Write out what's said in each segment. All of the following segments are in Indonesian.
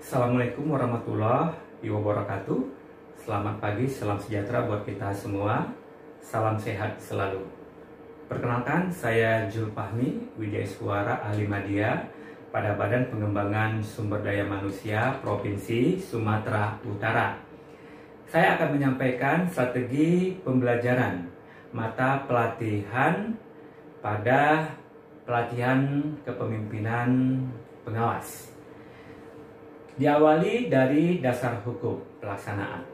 Assalamualaikum warahmatullahi wabarakatuh. Selamat pagi, salam sejahtera buat kita semua. Salam sehat selalu. Perkenalkan, saya Jul Fahmi, Widya Suara Ahli Media pada Badan Pengembangan Sumber Daya Manusia Provinsi Sumatera Utara. Saya akan menyampaikan strategi pembelajaran mata pelatihan pada pelatihan kepemimpinan pengawas. Diawali dari dasar hukum pelaksanaan.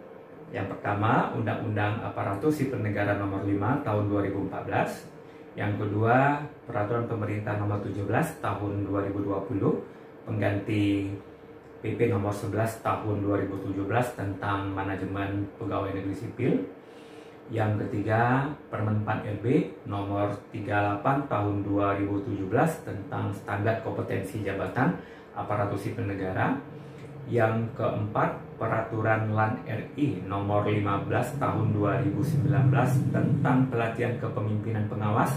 Yang pertama, Undang-Undang Aparatur Sipil Negara Nomor 5 Tahun 2014. Yang kedua, Peraturan Pemerintah Nomor 17 Tahun 2020 pengganti PP Nomor 11 Tahun 2017 tentang Manajemen Pegawai Negeri Sipil. Yang ketiga, Permen PAN RB Nomor 38 Tahun 2017 tentang Standar Kompetensi Jabatan Aparatur Sipil Negara. Yang keempat, Peraturan LAN RI Nomor 15 Tahun 2019 tentang Pelatihan Kepemimpinan Pengawas.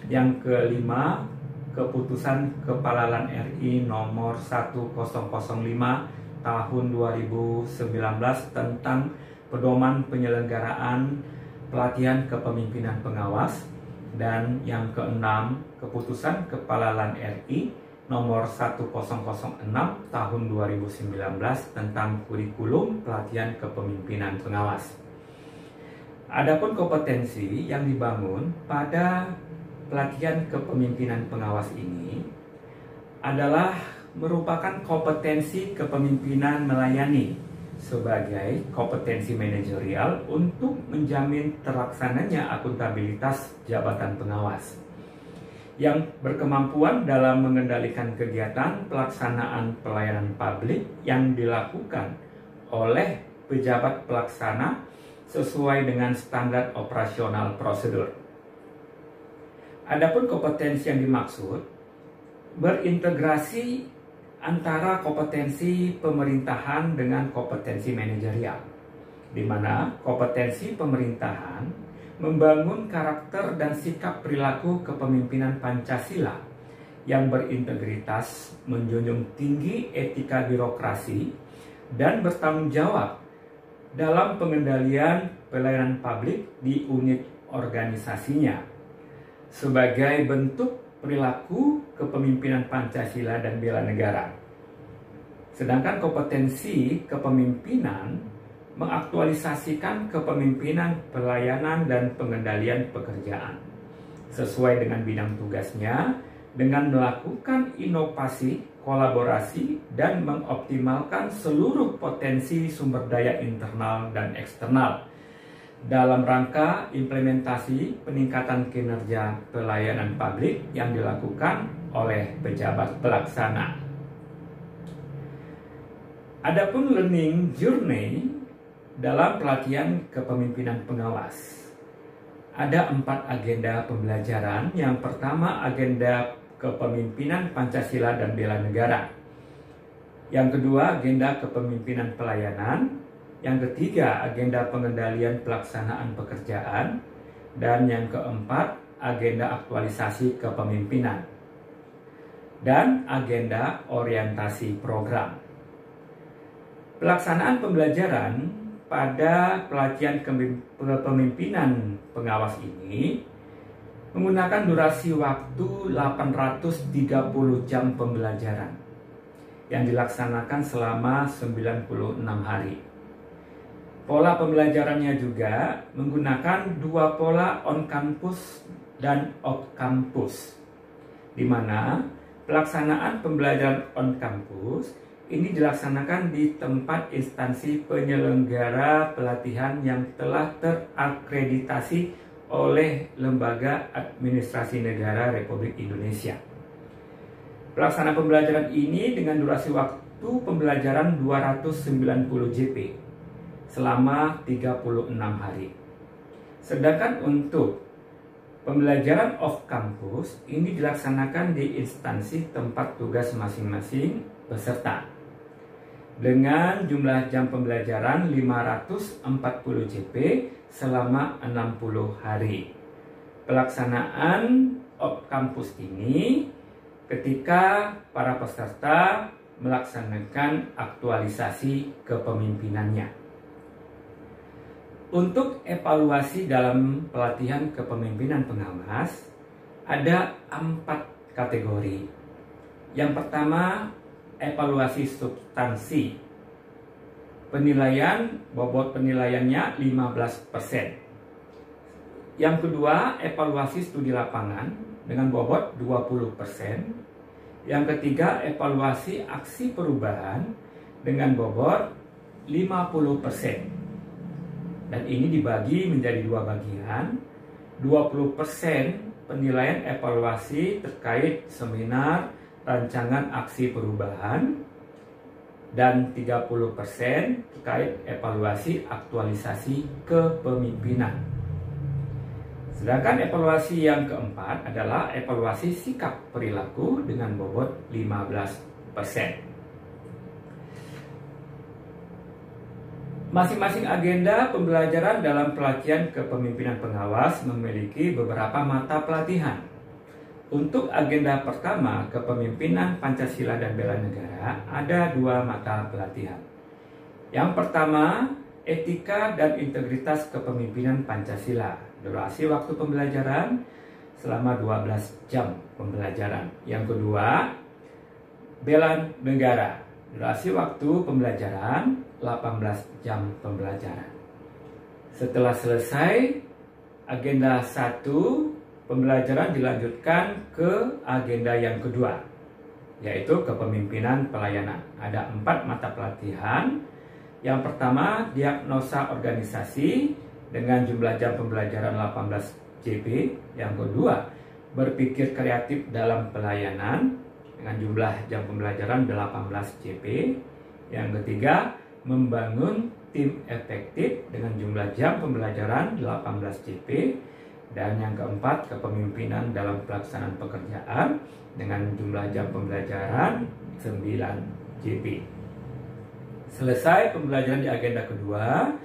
Yang kelima, Keputusan Kepala LAN RI Nomor 1005 Tahun 2019 tentang Pedoman Penyelenggaraan Pelatihan Kepemimpinan Pengawas. Dan yang keenam, Keputusan Kepala LAN RI Nomor 1006 Tahun 2019 tentang Kurikulum Pelatihan Kepemimpinan Pengawas. Adapun kompetensi yang dibangun pada pelatihan kepemimpinan pengawas ini adalah merupakan kompetensi kepemimpinan melayani sebagai kompetensi manajerial untuk menjamin terlaksananya akuntabilitas jabatan pengawas, yang berkemampuan dalam mengendalikan kegiatan pelaksanaan pelayanan publik yang dilakukan oleh pejabat pelaksana sesuai dengan standar operasional prosedur. Adapun kompetensi yang dimaksud berintegrasi antara kompetensi pemerintahan dengan kompetensi manajerial, di mana kompetensi pemerintahan membangun karakter dan sikap perilaku kepemimpinan Pancasila yang berintegritas, menjunjung tinggi etika birokrasi, dan bertanggung jawab dalam pengendalian pelayanan publik di unit organisasinya sebagai bentuk perilaku kepemimpinan Pancasila dan bela negara. Sedangkan kompetensi kepemimpinan mengaktualisasikan kepemimpinan pelayanan dan pengendalian pekerjaan sesuai dengan bidang tugasnya dengan melakukan inovasi, kolaborasi, dan mengoptimalkan seluruh potensi sumber daya internal dan eksternal dalam rangka implementasi peningkatan kinerja pelayanan publik yang dilakukan oleh pejabat pelaksana. Adapun learning journey dalam pelatihan kepemimpinan pengawas, ada 4 agenda pembelajaran. Yang pertama, agenda kepemimpinan Pancasila dan bela negara. Yang kedua, agenda kepemimpinan pelayanan. Yang ketiga, agenda pengendalian pelaksanaan pekerjaan. Dan yang keempat, agenda aktualisasi kepemimpinan. Dan agenda orientasi program. Pelaksanaan pembelajaran pada pelatihan kepemimpinan pengawas ini menggunakan durasi waktu 830 jam pembelajaran yang dilaksanakan selama 96 hari. Pola pembelajarannya juga menggunakan 2 pola on-campus dan off-campus, di mana pelaksanaan pembelajaran on-campus ini dilaksanakan di tempat instansi penyelenggara pelatihan yang telah terakreditasi oleh Lembaga Administrasi Negara Republik Indonesia. Pelaksanaan pembelajaran ini dengan durasi waktu pembelajaran 290 JP selama 36 hari. Sedangkan untuk pembelajaran off-campus ini dilaksanakan di instansi tempat tugas masing-masing peserta dengan jumlah jam pembelajaran 540 JP selama 60 hari. Pelaksanaan off-campus ini ketika para peserta melaksanakan aktualisasi kepemimpinannya. Untuk evaluasi dalam pelatihan kepemimpinan pengawas, ada 4 kategori. Yang pertama, evaluasi substansi. Penilaian, bobot penilaiannya 15%. Yang kedua, evaluasi studi lapangan dengan bobot 20%. Yang ketiga, evaluasi aksi perubahan dengan bobot 50%. Dan ini dibagi menjadi 2 bagian. 20% penilaian evaluasi terkait seminar rancangan aksi perubahan, dan 30% terkait evaluasi aktualisasi kepemimpinan. Sedangkan evaluasi yang keempat adalah evaluasi sikap perilaku dengan bobot 15%. Masing-masing agenda pembelajaran dalam pelatihan kepemimpinan pengawas memiliki beberapa mata pelatihan. Untuk agenda pertama, kepemimpinan Pancasila dan bela negara, ada 2 mata pelatihan. Yang pertama, etika dan integritas kepemimpinan Pancasila. Durasi waktu pembelajaran selama 12 jam pembelajaran. Yang kedua, bela negara. Durasi waktu pembelajaran 18 jam pembelajaran. Setelah selesai agenda 1, pembelajaran dilanjutkan ke agenda yang kedua, yaitu kepemimpinan pelayanan. Ada 4 mata pelatihan. Yang pertama, diagnosa organisasi dengan jumlah jam pembelajaran 18 JP. Yang kedua, berpikir kreatif dalam pelayanan dengan jumlah jam pembelajaran 18 JP. Yang ketiga, membangun tim efektif dengan jumlah jam pembelajaran 18 JP. Dan yang keempat, kepemimpinan dalam pelaksanaan pekerjaan dengan jumlah jam pembelajaran 9 JP. Selesai pembelajaran di agenda kedua,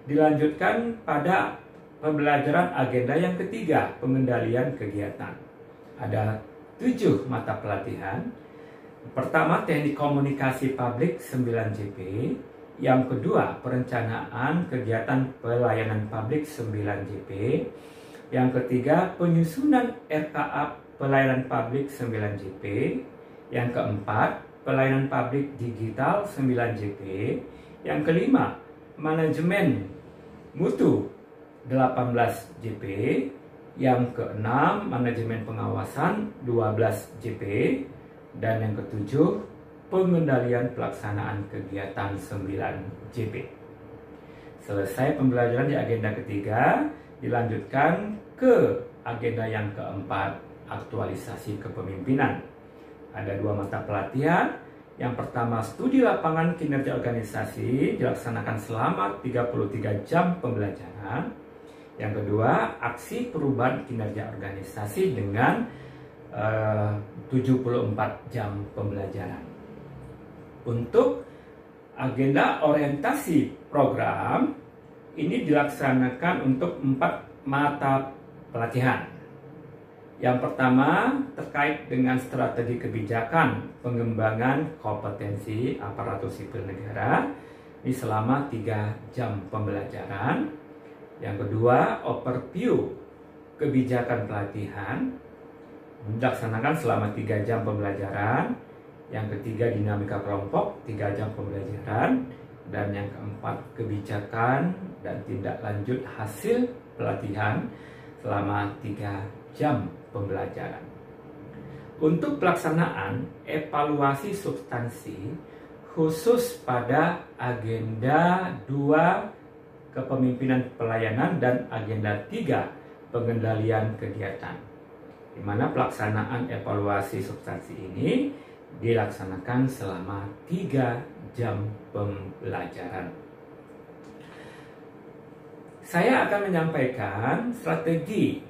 dilanjutkan pada pembelajaran agenda yang ketiga, pengendalian kegiatan. Ada 7 mata pelatihan. Pertama, teknik komunikasi publik 9 JP. Yang kedua, perencanaan kegiatan pelayanan publik 9 JP. Yang ketiga, penyusunan RKA pelayanan publik 9 JP. Yang keempat, pelayanan publik digital 9 JP. Yang kelima, manajemen mutu 18 JP. Yang keenam, manajemen pengawasan 12 JP. Dan yang ketujuh, pengendalian pelaksanaan kegiatan 9 JP. Selesai pembelajaran di agenda ketiga, dilanjutkan ke agenda yang keempat, aktualisasi kepemimpinan. Ada 2 mata pelatihan. Yang pertama, studi lapangan kinerja organisasi dilaksanakan selama 33 jam pembelajaran. Yang kedua, aksi perubahan kinerja organisasi dengan 74 jam pembelajaran. Untuk agenda orientasi program, ini dilaksanakan untuk 4 mata pelatihan. Yang pertama, terkait dengan strategi kebijakan pengembangan kompetensi aparatur sipil negara. Ini selama 3 jam pembelajaran. Yang kedua, overview kebijakan pelatihan dilaksanakan selama 3 jam pembelajaran. Yang ketiga, dinamika kelompok 3 jam pembelajaran. Dan yang keempat, kebijakan dan tindak lanjut hasil pelatihan selama 3 jam pembelajaran. Untuk pelaksanaan evaluasi substansi khusus pada agenda 2 kepemimpinan pelayanan dan agenda 3 pengendalian kegiatan, di mana pelaksanaan evaluasi substansi ini dilaksanakan selama 3 jam pembelajaran. Saya akan menyampaikan strategi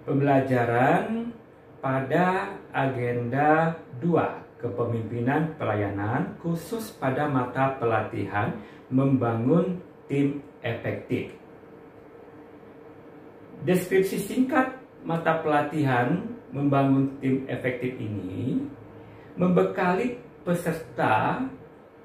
pembelajaran pada agenda 2 kepemimpinan pelayanan khusus pada mata pelatihan membangun tim efektif. Deskripsi singkat mata pelatihan membangun tim efektif ini membekali peserta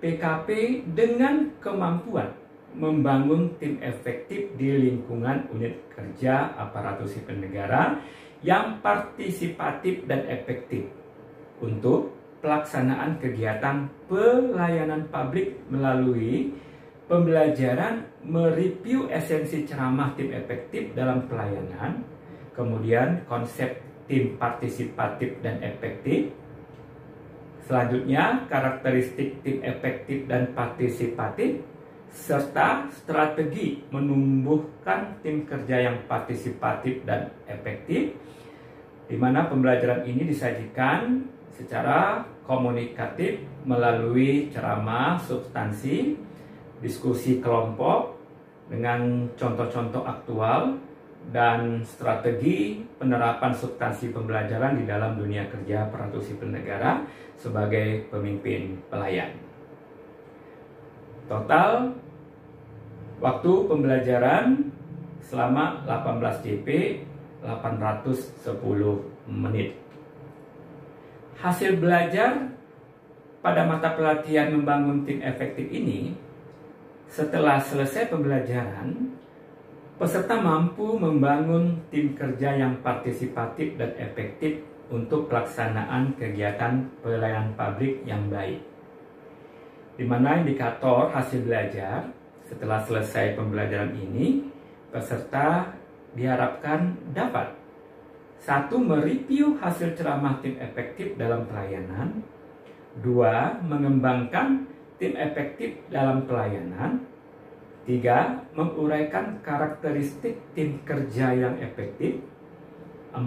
PKP dengan kemampuan membangun tim efektif di lingkungan unit kerja aparatur sipil negara yang partisipatif dan efektif untuk pelaksanaan kegiatan pelayanan publik melalui pembelajaran mereview esensi ceramah tim efektif dalam pelayanan, kemudian konsep tim partisipatif dan efektif, selanjutnya karakteristik tim efektif dan partisipatif, serta strategi menumbuhkan tim kerja yang partisipatif dan efektif, di mana pembelajaran ini disajikan secara komunikatif melalui ceramah substansi, diskusi kelompok dengan contoh-contoh aktual, dan strategi penerapan substansi pembelajaran di dalam dunia kerja aparatur sipil negara sebagai pemimpin pelayan. Total waktu pembelajaran selama 18 JP 810 menit. Hasil belajar pada mata pelatihan membangun tim efektif ini, setelah selesai pembelajaran, peserta mampu membangun tim kerja yang partisipatif dan efektif untuk pelaksanaan kegiatan pelayanan publik yang baik. Di mana indikator hasil belajar setelah selesai pembelajaran ini, peserta diharapkan dapat: 1. Mereview hasil ceramah tim efektif dalam pelayanan. 2. Mengembangkan tim efektif dalam pelayanan. 3. Menguraikan karakteristik tim kerja yang efektif. 4.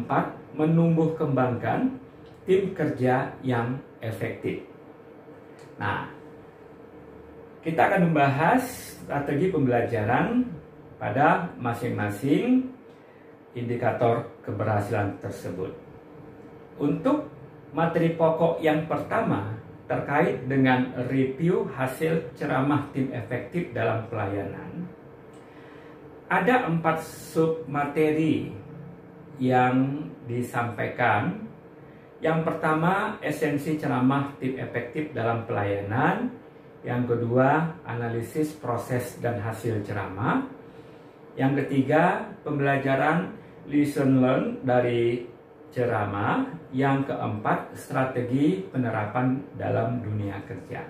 Menumbuh kembangkan tim kerja yang efektif. Nah, kita akan membahas strategi pembelajaran pada masing-masing indikator keberhasilan tersebut. Untuk materi pokok yang pertama terkait dengan review hasil ceramah tim efektif dalam pelayanan, ada 4 submateri yang disampaikan. Yang pertama, esensi ceramah tim efektif dalam pelayanan. Yang kedua, analisis proses dan hasil ceramah. Yang ketiga, pembelajaran lesson learned dari ceramah. Yang keempat, strategi penerapan dalam dunia kerja.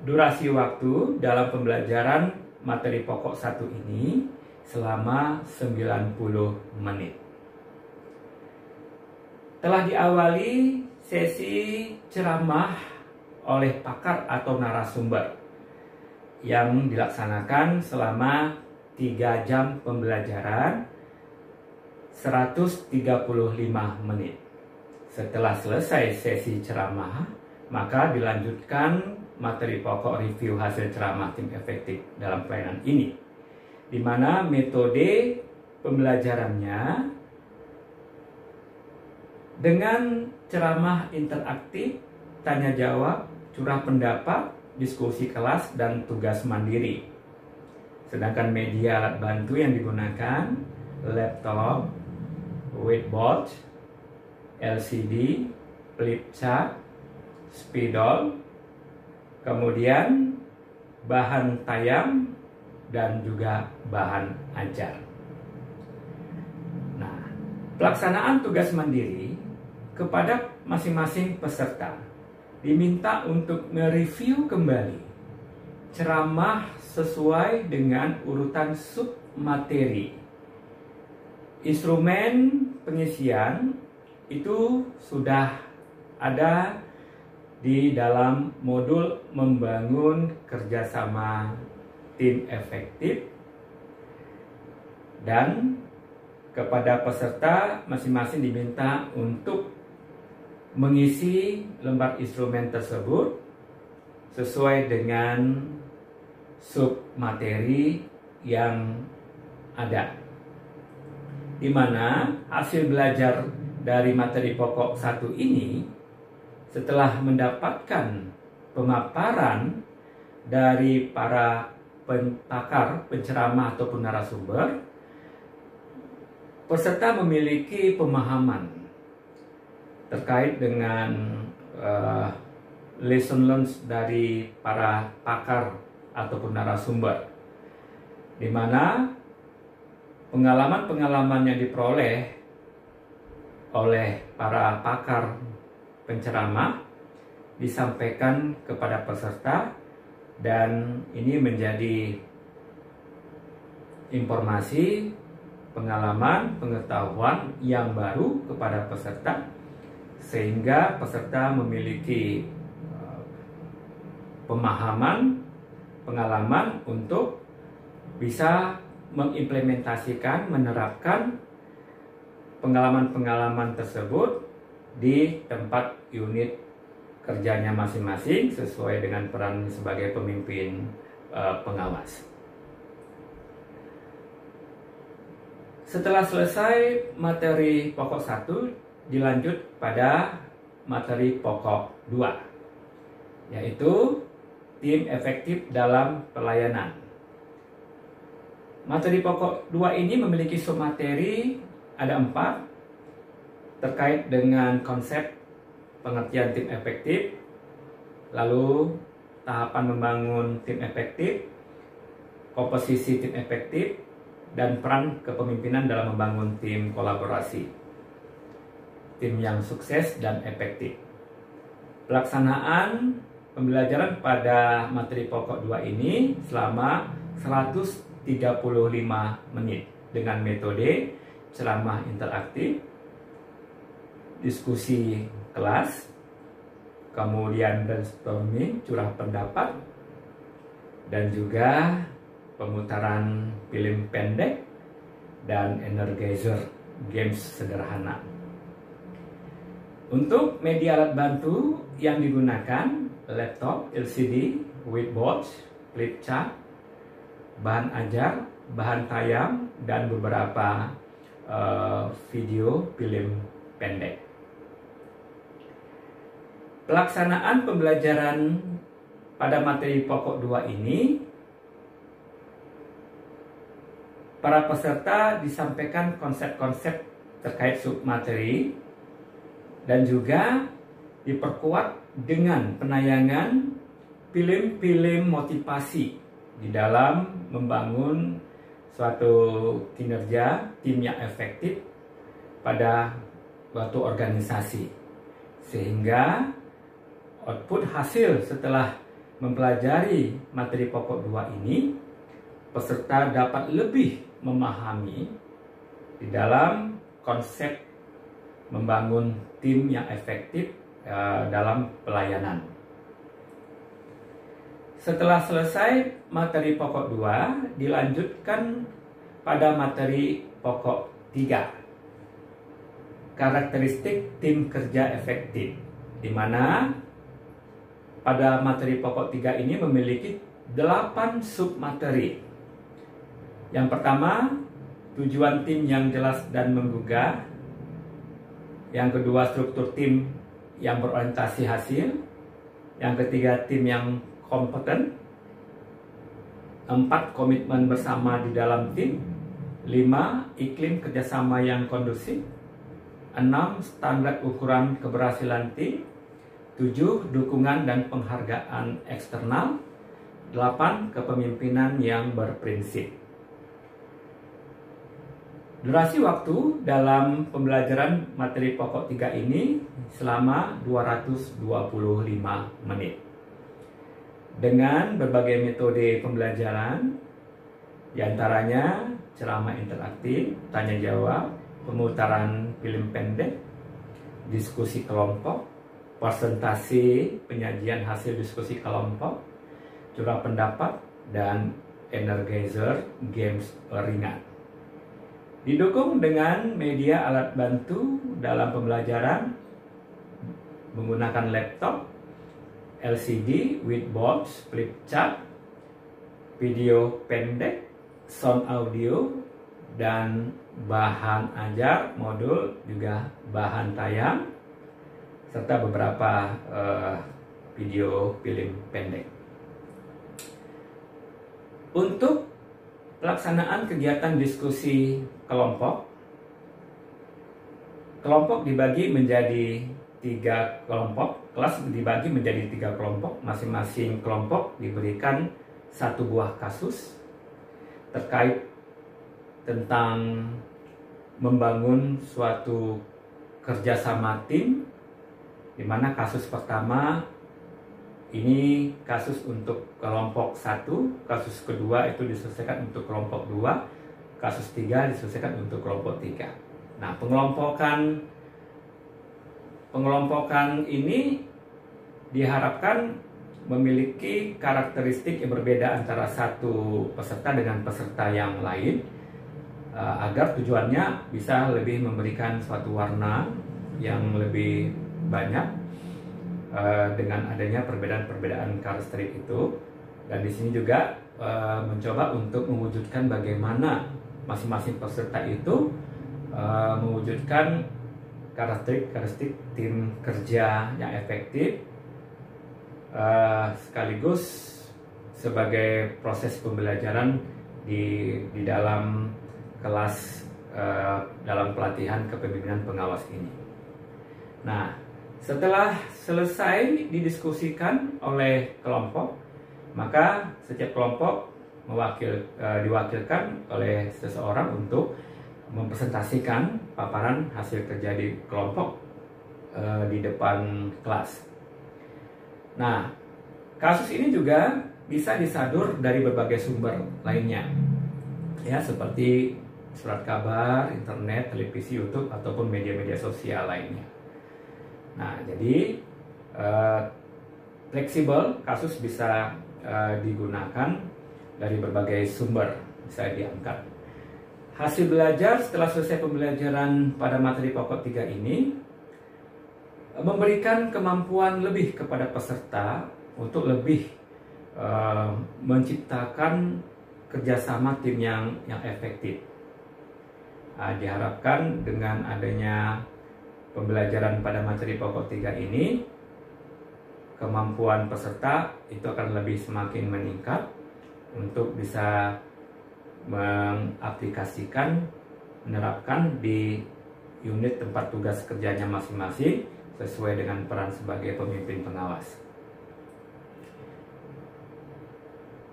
Durasi waktu dalam pembelajaran materi pokok 1 ini selama 90 menit. Telah diawali sesi ceramah oleh pakar atau narasumber yang dilaksanakan selama 3 jam pembelajaran 135 menit. Setelah selesai sesi ceramah, maka dilanjutkan materi pokok review hasil ceramah tim efektif dalam pelayanan ini, di mana metode pembelajarannya dengan ceramah interaktif, tanya jawab, curah pendapat, diskusi kelas, dan tugas mandiri. Sedangkan media alat bantu yang digunakan laptop, whiteboard, LCD, flip chart, spidol, kemudian bahan tayang, dan juga bahan ajar. Nah, pelaksanaan tugas mandiri kepada masing-masing peserta diminta untuk mereview kembali ceramah sesuai dengan urutan submateri. Instrumen pengisian itu sudah ada di dalam modul membangun kerjasama tim efektif, dan kepada peserta masing-masing diminta untuk mengisi lembar instrumen tersebut sesuai dengan submateri yang ada, di mana hasil belajar dari materi pokok 1 ini setelah mendapatkan pemaparan dari para pakar, penceramah ataupun narasumber, peserta memiliki pemahaman terkait dengan lesson learned dari para pakar ataupun narasumber, di mana pengalaman-pengalaman yang diperoleh oleh para pakar penceramah disampaikan kepada peserta, dan ini menjadi informasi, pengalaman, pengetahuan yang baru kepada peserta, sehingga peserta memiliki pemahaman, pengalaman untuk bisa mengimplementasikan, menerapkan pengalaman-pengalaman tersebut di tempat unit kerjanya masing-masing sesuai dengan peran sebagai pemimpin pengawas. Setelah selesai materi pokok 1, dilanjut pada materi pokok 2, yaitu tim efektif dalam pelayanan. Materi pokok 2 ini memiliki submateri, ada 4, terkait dengan konsep pengertian tim efektif, lalu tahapan membangun tim efektif, komposisi tim efektif, dan peran kepemimpinan dalam membangun tim kolaborasi, tim yang sukses dan efektif. Pelaksanaan pembelajaran pada materi pokok 2 ini selama 135 menit dengan metode ceramah interaktif, diskusi kelas, kemudian brainstorming, curah pendapat, dan juga pemutaran film pendek dan energizer games sederhana. Untuk media alat bantu yang digunakan, laptop, LCD, whiteboard, flip chart, bahan ajar, bahan tayang, dan beberapa video film pendek. Pelaksanaan pembelajaran pada materi pokok 2 ini, para peserta disampaikan konsep-konsep terkait submateri dan juga diperkuat dengan penayangan film-film motivasi di dalam membangun suatu kinerja tim yang efektif pada suatu organisasi, sehingga output hasil setelah mempelajari materi pokok 2 ini, peserta dapat lebih memahami di dalam konsep membangun tim yang efektif dalam pelayanan. Setelah selesai materi pokok 2, dilanjutkan pada materi pokok 3, karakteristik tim kerja efektif, di mana pada materi pokok 3 ini memiliki 8 submateri. Yang pertama, tujuan tim yang jelas dan menggugah. Yang kedua, struktur tim yang berorientasi hasil. Yang ketiga, tim yang kompeten. 4, komitmen bersama di dalam tim. 5, iklim kerjasama yang kondusif. 6, standar ukuran keberhasilan tim. 7, dukungan dan penghargaan eksternal. 8, kepemimpinan yang berprinsip. Durasi waktu dalam pembelajaran materi pokok 3 ini selama 225 menit. Dengan berbagai metode pembelajaran, diantaranya ceramah interaktif, tanya jawab, pemutaran film pendek, diskusi kelompok, presentasi penyajian hasil diskusi kelompok, curah pendapat, dan energizer games ringan. Didukung dengan media alat bantu dalam pembelajaran menggunakan laptop, LCD, whiteboard, flip chart, video pendek, sound audio, dan bahan ajar, modul, juga bahan tayang, serta beberapa video film pendek. Untuk pelaksanaan kegiatan diskusi kelompok dibagi menjadi 3 kelompok. kelas dibagi menjadi 3 kelompok. Masing-masing kelompok diberikan 1 buah kasus terkait tentang membangun suatu kerjasama tim, di mana kasus pertama ini kasus untuk kelompok 1, kasus kedua itu diselesaikan untuk kelompok 2, kasus 3 diselesaikan untuk kelompok 3. Nah, pengelompokan ini diharapkan memiliki karakteristik yang berbeda antara satu peserta dengan peserta yang lain, agar tujuannya bisa lebih memberikan suatu warna yang lebih banyak dengan adanya perbedaan-perbedaan karakteristik itu. Dan di sini juga mencoba untuk mewujudkan bagaimana masing-masing peserta itu mewujudkan karakteristik tim kerja yang efektif, sekaligus sebagai proses pembelajaran di dalam kelas dalam pelatihan kepemimpinan pengawas ini. Nah, setelah selesai didiskusikan oleh kelompok, maka setiap kelompok diwakilkan oleh seseorang untuk mempresentasikan paparan hasil kerja di kelompok di depan kelas. Nah, kasus ini juga bisa disadur dari berbagai sumber lainnya, ya, seperti surat kabar, internet, televisi, YouTube, ataupun media-media sosial lainnya. Nah, jadi fleksibel, kasus bisa digunakan dari berbagai sumber, bisa diangkat. Hasil belajar setelah selesai pembelajaran pada materi pokok 3 ini memberikan kemampuan lebih kepada peserta untuk lebih menciptakan kerjasama tim yang efektif. Diharapkan dengan adanya pembelajaran pada materi pokok 3 ini, kemampuan peserta itu akan lebih semakin meningkat untuk bisa mengaplikasikan, menerapkan di unit tempat tugas kerjanya masing-masing sesuai dengan peran sebagai pemimpin pengawas.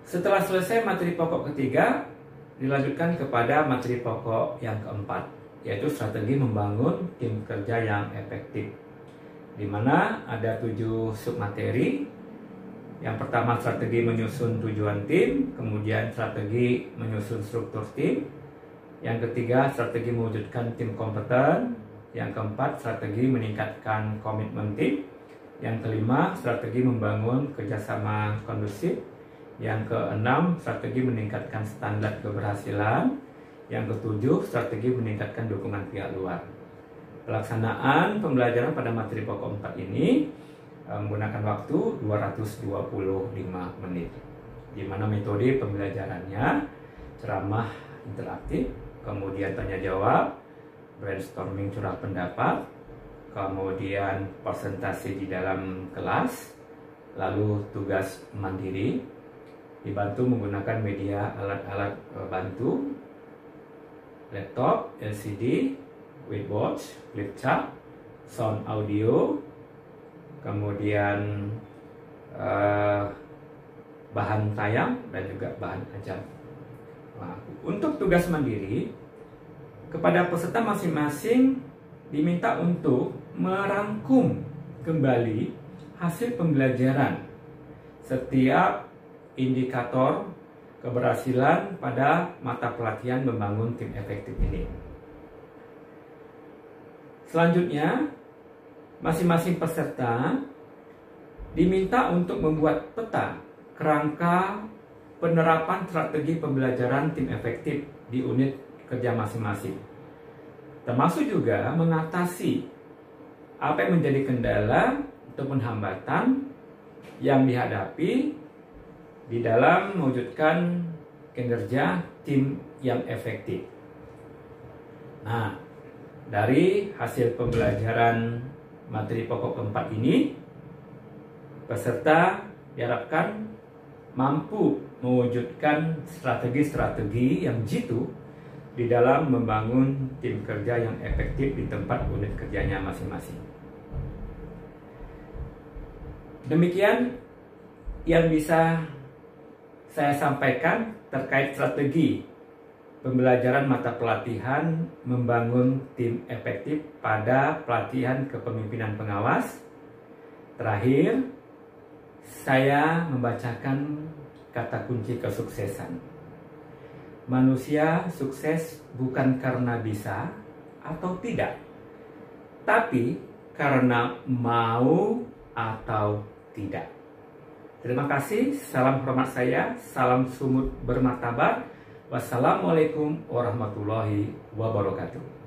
Setelah selesai materi pokok ketiga, dilanjutkan kepada materi pokok yang keempat, yaitu strategi membangun tim kerja yang efektif, di mana ada 7 submateri. Yang pertama, strategi menyusun tujuan tim, kemudian strategi menyusun struktur tim, yang ketiga, strategi mewujudkan tim kompeten, yang keempat, strategi meningkatkan komitmen tim, yang kelima, strategi membangun kerjasama kondusif, yang keenam, strategi meningkatkan standar keberhasilan, yang ketujuh, strategi meningkatkan dukungan pihak luar. Pelaksanaan pembelajaran pada materi pokok 4 ini menggunakan waktu 225 menit, di mana metode pembelajarannya ceramah interaktif, kemudian tanya jawab, brainstorming curah pendapat, kemudian presentasi di dalam kelas, lalu tugas mandiri, dibantu menggunakan media alat-alat bantu, laptop, LCD, whiteboard, flip chart, sound audio, kemudian bahan tayang dan juga bahan ajar. Nah, untuk tugas mandiri, kepada peserta masing-masing diminta untuk merangkum kembali hasil pembelajaran setiap indikator keberhasilan pada mata pelatihan membangun tim efektif ini. Selanjutnya, masing-masing peserta diminta untuk membuat peta kerangka penerapan strategi pembelajaran tim efektif di unit kerja masing-masing, termasuk juga mengatasi apa yang menjadi kendala ataupun hambatan yang dihadapi di dalam mewujudkan kinerja tim yang efektif. Nah, dari hasil pembelajaran materi pokok keempat ini, peserta diharapkan mampu mewujudkan strategi-strategi yang jitu di dalam membangun tim kerja yang efektif di tempat unit kerjanya masing-masing. Demikian yang bisa saya sampaikan terkait strategi pembelajaran mata pelatihan membangun tim efektif pada pelatihan kepemimpinan pengawas. Terakhir, saya membacakan kata kunci kesuksesan. Manusia sukses bukan karena bisa atau tidak, tapi karena mau atau tidak. Terima kasih, salam hormat saya, salam sumut bermartabat. Wassalamualaikum warahmatullahi wabarakatuh.